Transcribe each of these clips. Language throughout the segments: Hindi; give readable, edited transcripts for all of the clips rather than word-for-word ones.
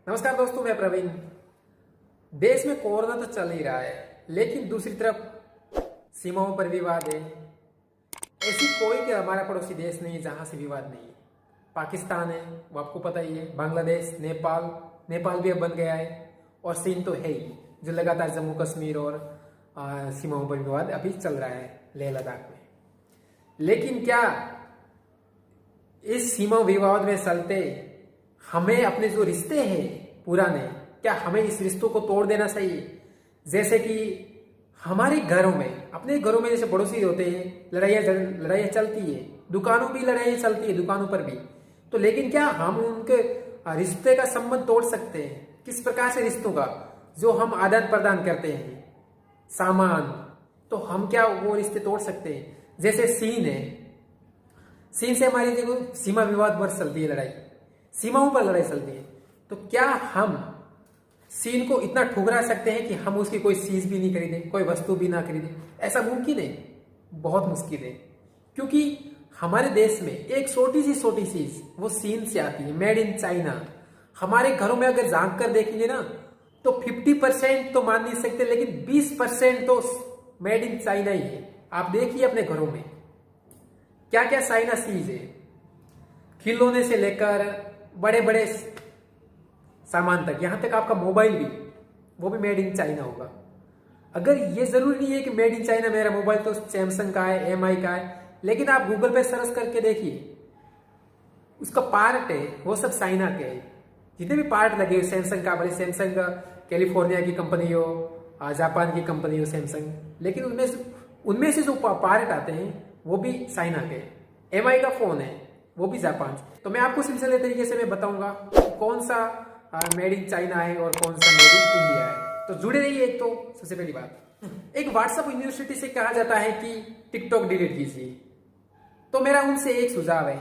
नमस्कार दोस्तों, मैं प्रवीण। देश में कोरोना तो चल ही रहा है, लेकिन दूसरी तरफ सीमाओं पर विवाद है। ऐसी कोई कि हमारा पड़ोसी देश नहीं है जहां से विवाद नहीं है। पाकिस्तान है, वो आपको पता ही है। बांग्लादेश, नेपाल भी अब बन गया है। और चीन तो है ही, जो लगातार जम्मू कश्मीर और सीमाओं पर विवाद अभी चल रहा है, लेह लद्दाख में। लेकिन क्या इस सीमा विवाद में चलते हमें अपने जो रिश्ते हैं पुराने, क्या हमें इस रिश्तों को तोड़ देना चाहिए? जैसे कि हमारे घरों में, अपने घरों में जैसे पड़ोसी होते हैं, लड़ाइयाँ चलती है, दुकानों भी लड़ाइयाँ चलती है, दुकानों पर भी। तो लेकिन क्या हम उनके रिश्ते का संबंध तोड़ सकते हैं? किस प्रकार से रिश्तों का जो हम आदान प्रदान करते हैं सामान, तो हम क्या वो रिश्ते तोड़ सकते हैं? जैसे चीन है, चीन से हमारी देखो सीमा विवाद पर चलती है, लड़ाई सीमाओं पर लड़ाई चलती है। तो क्या हम चीन को इतना ठुकरा सकते हैं कि हम उसकी कोई चीज भी नहीं खरीदें, कोई वस्तु भी ना खरीदें? ऐसा मुमकिन है? बहुत मुश्किल है। क्योंकि हमारे देश में एक छोटी सी चीज वो चीन से आती है, मेड इन चाइना। हमारे घरों में अगर झांक कर देखेंगे ना, तो 50% तो मान नहीं सकते, लेकिन 20% तो मेड इन चाइना ही है। आप देखिए अपने घरों में क्या क्या चाइना चीज है, खिलौने से लेकर बड़े बड़े सामान तक, यहां तक आपका मोबाइल भी, वो भी मेड इन चाइना होगा। अगर ये जरूरी नहीं है कि मेड इन चाइना, मेरा मोबाइल तो सैमसंग का है, एमआई का है, लेकिन आप गूगल पे सर्च करके देखिए, उसका पार्ट है वो सब चाइना के है। जितने भी पार्ट लगे हुए सैमसंग का, भले सैमसंग का कैलिफोर्निया की कंपनी हो, जापान की कंपनी हो सैमसंग, लेकिन उनमें से जो पार्ट आते हैं वो भी चाइना के। एमआई का फोन है वो भी जापान। तो मैं आपको सिलसिले तरीके से मैं बताऊंगा कौन सा मेड इन चाइना है और कौन सा मेड इन इंडिया है। तो जुड़े रहिए। एक तो सबसे पहली बात, एक व्हाट्सएप यूनिवर्सिटी से कहा जाता है कि टिकटॉक डिलीट कीजिए। तो मेरा उनसे एक सुझाव है,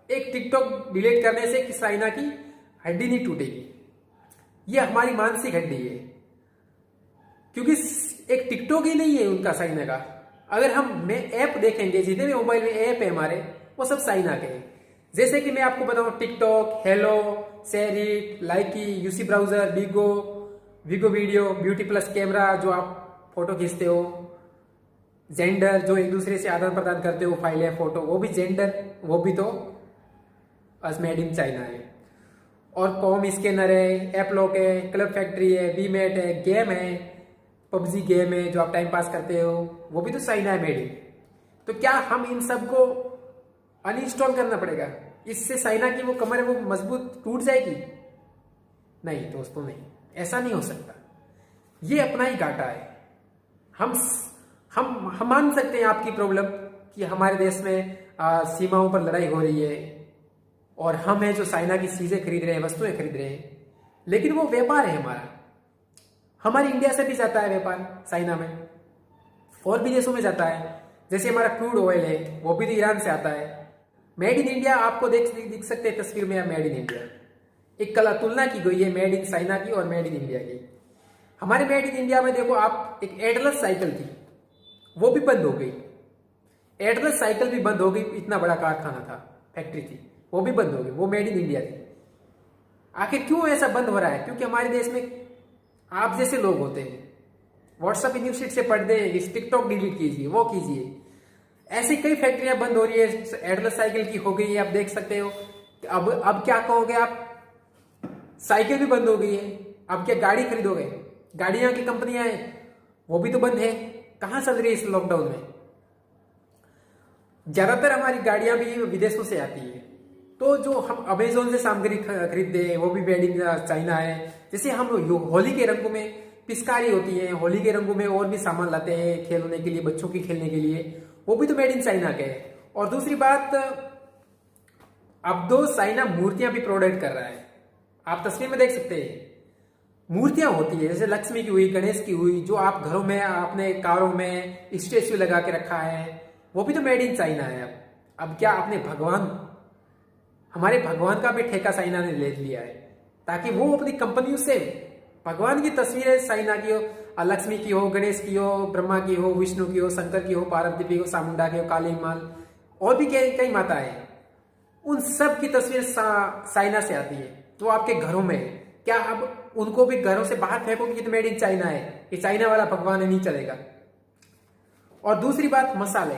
एक टिकटॉक डिलीट करने से कि चाइना की हड्डी नहीं टूटेगी, ये हमारी मानसिक हड्डी है। क्योंकि एक टिकटॉक ही नहीं है उनका चाइना का। अगर हम ऐप देखेंगे, जितने भी मोबाइल में ऐप है हमारे, वो सब चाइना के हैं। जैसे कि मैं आपको बताऊं, TikTok, Helo, SHAREit, Likee, UC Browser, Vigo Video, Beauty Plus camera जो आप फोटो खींचते हो, जेंडर जो एक दूसरे से आदान प्रदान करते हो फाइल या फोटो, वो भी जेंडर, वो भी तो मेड इन चाइना है। और कॉम स्कैनर है, एपलॉक है, क्लब फैक्ट्री है, वीमेट है, गेम है, पबजी गेम है जो आप टाइम पास करते हो, वो भी तो चाइना है मेड इन। तो क्या हम इन सबको अनइंस्टॉल करना पड़ेगा? इससे चाइना की वो कमर वो मजबूत टूट जाएगी? नहीं दोस्तों, नहीं, ऐसा नहीं हो सकता। ये अपना ही घाटा है। हम मान सकते हैं आपकी प्रॉब्लम कि हमारे देश में सीमाओं पर लड़ाई हो रही है और हम हैं जो चाइना की चीजें खरीद रहे हैं, वस्तुएं खरीद रहे हैं, लेकिन वो व्यापार है हमारा। हमारी इंडिया से भी जाता है व्यापार चाइना में, और भी देशों में जाता है। जैसे हमारा क्रूड ऑयल है, वो भी तो ईरान से आता है। मेड इन इंडिया आपको दिख सकते हैं तस्वीर में, मेड इन इंडिया एक कला तुलना की गई है मेड इन चाइना की और मेड इन इंडिया की। हमारे मेड इन इंडिया में देखो आप, एक एटलस साइकिल थी, वो भी बंद हो गई। एटलस साइकिल भी बंद हो गई, इतना बड़ा कारखाना था, फैक्ट्री थी, वो भी बंद हो गई, वो मेड इन इंडिया थी। आखिर क्यों ऐसा बंद हो रहा है? क्योंकि हमारे देश में आप जैसे लोग होते हैं, व्हाट्सएप न्यूज़ से पढ़ दे, टिकटॉक डिलीट कीजिए, वो कीजिए। ऐसी कई फैक्ट्रियां बंद हो रही है, एटलस साइकिल की हो गई है, आप देख सकते हो। अब क्या कहोगे आप? साइकिल भी बंद हो गई है, अब क्या गाड़ी खरीदोगे? गाड़ियां की कंपनियां हैं, वो भी तो बंद है। कहां चल रही है इस लॉकडाउन में? ज्यादातर हमारी गाड़ियां भी विदेशों से आती है। तो जो हम अमेजोन से सामग्री खरीदते हैं, वो भी मेड इन चाइना है। जैसे हम होली के रंगों में पिचकारी होती है, होली के रंगों में और भी सामान लाते हैं खेलने के लिए, बच्चों के खेलने के लिए, वो भी तो मेड इन चाइना के है। और दूसरी बात, अब तो चाइना मूर्तियां भी प्रोवाइड कर रहा है। आप तस्वीर में देख सकते हैं, मूर्तियां होती है, जैसे लक्ष्मी की हुई, गणेश की हुई, जो आप घरों में, अपने कारों में स्टेच्यू लगा के रखा है, वो भी तो मेड इन चाइना है। अब क्या अपने हमारे भगवान का भी ठेका चाइना ने ले लिया है, ताकि वो अपनी कंपनियों से भगवान की तस्वीरें चाइना की हो, लक्ष्मी की हो, गणेश की हो, ब्रह्मा की हो, विष्णु की हो, शंकर की हो, पार्वती की हो, चामुंडा की हो, काली माल, और भी कई माताएं, उन सब की तस्वीर चाइना से आती है, जो आपके घरों में क्या अब उनको भी घरों से बाहर फेंकोगे कि तो मेड इन चाइना है, ये चाइना वाला भगवान है, नहीं चलेगा। और दूसरी बात, मसाले,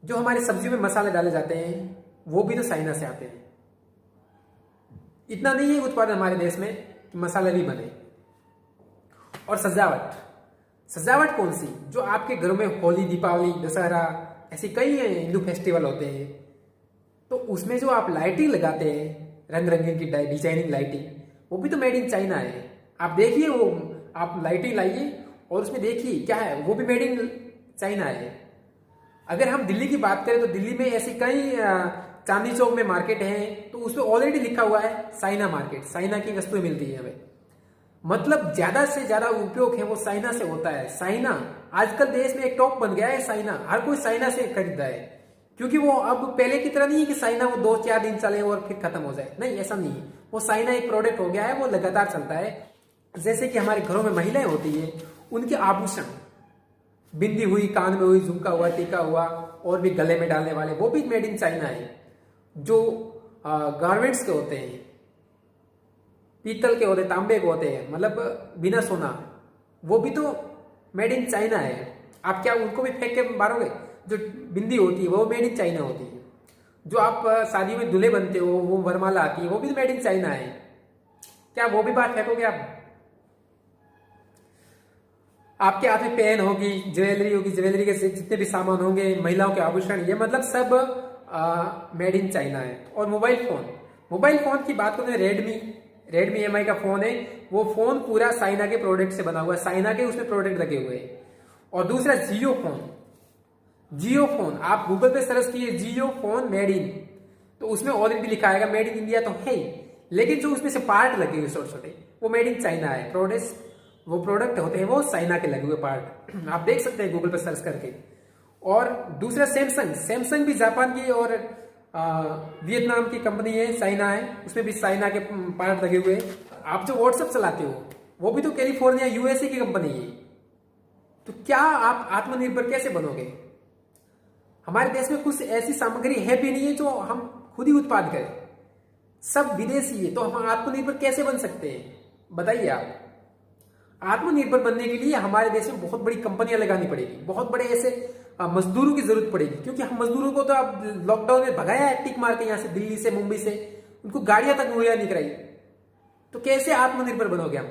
जो हमारी सब्जियों में मसाले डाले जाते हैं वो भी तो चाइना से आते हैं। इतना नहीं है उत्पादन हमारे देश में कि मसाले भी बने। और सजावट, सजावट कौन सी, जो आपके घरों में होली, दीपावली, दशहरा, ऐसे कई हिंदू फेस्टिवल होते हैं, तो उसमें जो आप लाइटिंग लगाते हैं, रंग रंगीन की डिजाइनिंग लाइटिंग, वो भी तो मेड इन चाइना है। आप देखिए, वो आप लाइटिंग लाइए और उसमें देखिए क्या है, वो भी मेड इन चाइना है। अगर हम दिल्ली की बात करें तो दिल्ली में ऐसी कई चांदनी चौक में मार्केट है, तो उसमें ऑलरेडी लिखा हुआ है चाइना मार्केट, चाइना की वस्तुएं मिलती है हमें। मतलब ज्यादा से ज्यादा उपयोग है वो चाइना से होता है। चाइना आजकल देश में एक टॉप बन गया है, चाइना, हर कोई चाइना से खरीदता है। क्योंकि वो अब पहले की तरह नहीं है कि चाइना वो 2-4 दिन चले और फिर खत्म हो जाए, नहीं, ऐसा नहीं है। वो चाइना एक प्रोडक्ट हो गया है, वो लगातार चलता है। जैसे कि हमारे घरों में महिलाएं होती है, उनके आभूषण, बिंदी हुई, कान में हुई, झुमका हुआ, टीका हुआ, और भी गले में डालने वाले, वो भी मेड इन चाइना है। जो गारमेंट्स के होते हैं, पीतल के होते हैं, तांबे के होते हैं, मतलब बिना सोना, वो भी तो मेड इन चाइना है। आप क्या उनको भी फेंक के मारोगे? जो बिंदी होती है वो मेड इन चाइना होती है। जो आप शादी में दूल्हे बनते हो, वो वरमाला आती है, वो भी मेड इन चाइना है। क्या वो भी बात फेंकोगे आप? आपके हाथ में पेन होगी, ज्वेलरी होगी, ज्वेलरी के जितने भी सामान होंगे, महिलाओं के आभूषण, ये मतलब सब मेड इन चाइना है। और मोबाइल फोन, मोबाइल फोन की बात करें, रेडमी MI का फोन है, वो फोन पूरा चाइना के प्रोडक्ट से बना हुआ है, चाइना के उसमें प्रोडक्ट लगे हुए हैं। और दूसरा जियो फोन, आप गूगल पे सर्च किए जियो फोन मेड इन, तो उसमें ऑलरेडी लिखा आएगा मेड इन इंडिया तो है ही, लेकिन जो उसमें से पार्ट लगे हुए छोटे छोटे, वो मेड इन चाइना है। प्रोडक्ट होते हैं वो चाइना के लगे हुए पार्ट, आप देख सकते हैं गूगल पे सर्च करके। और दूसरा सैमसंग भी जापान की और वियतनाम की कंपनी है, चाइना है, उसमें भी चाइना के पार्ट लगे हुए हैं। आप जो व्हाट्सएप चलाते हो वो भी तो कैलिफोर्निया USA की कंपनी है। तो क्या आप आत्मनिर्भर कैसे बनोगे? हमारे देश में कुछ ऐसी सामग्री है भी नहीं है जो हम खुद ही उत्पाद करें, सब विदेशी है, तो हम आत्मनिर्भर कैसे बन सकते हैं? बताइए आप। आत्मनिर्भर बनने के लिए हमारे देश में बहुत बड़ी कंपनियां लगानी पड़ेगी, बहुत बड़े ऐसे मजदूरों की जरूरत पड़ेगी, क्योंकि हम मजदूरों को तो अब लॉकडाउन में भगाया है, टिक मार के, यहां से, दिल्ली से, मुंबई से, उनको गाड़ियां तक मुहैया नहीं कराई। तो कैसे आत्मनिर्भर बनोगे हम?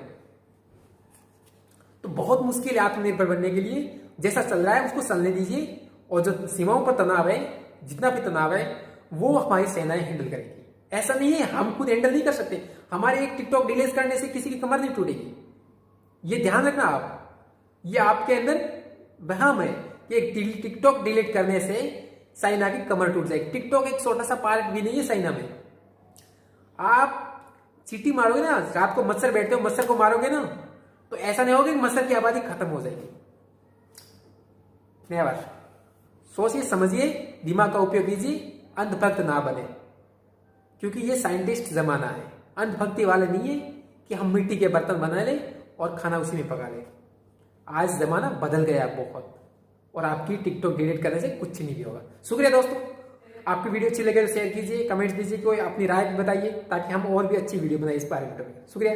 तो बहुत मुश्किल है आत्मनिर्भर बनने के लिए। जैसा चल रहा है उसको चलने दीजिए, और जो सीमाओं पर तनाव है, जितना भी तनाव है, वो हमारी सेनाएं हैंडल करेगी। ऐसा नहीं है हम खुद हैंडल नहीं कर सकते। हमारे एक टिकटॉक डिलीट करने से किसी की कमर नहीं टूटेगी, ये ध्यान रखना आप। ये आपके अंदर वहम है कि एक टिकटॉक डिलीट करने से चाइना की कमर टूट जाएगी। टिकटॉक एक छोटा सा पार्ट भी नहीं है चाइना में। आप चींटी मारोगे ना, रात को मच्छर बैठते हो, मच्छर को मारोगे ना, तो ऐसा नहीं होगा कि मच्छर की आबादी खत्म हो जाएगी। नेवर। सोचिए, समझिए, दिमाग का उपयोग कीजिए, अंधभक्त ना बने, क्योंकि ये साइंटिस्ट जमाना है। अंधभक्ति वाले नहीं है कि हम मिट्टी के बर्तन बना ले और खाना उसी में पका ले। आज जमाना बदल गया बहुत, और आपकी टिकटॉक डिलीट करने से कुछ नहीं भी होगा। शुक्रिया दोस्तों, आपकी वीडियो अच्छी लगे तो शेयर कीजिए, कमेंट्स दीजिए, कोई अपनी राय भी बताइए, ताकि हम और भी अच्छी वीडियो बनाए इस बारे में। शुक्रिया।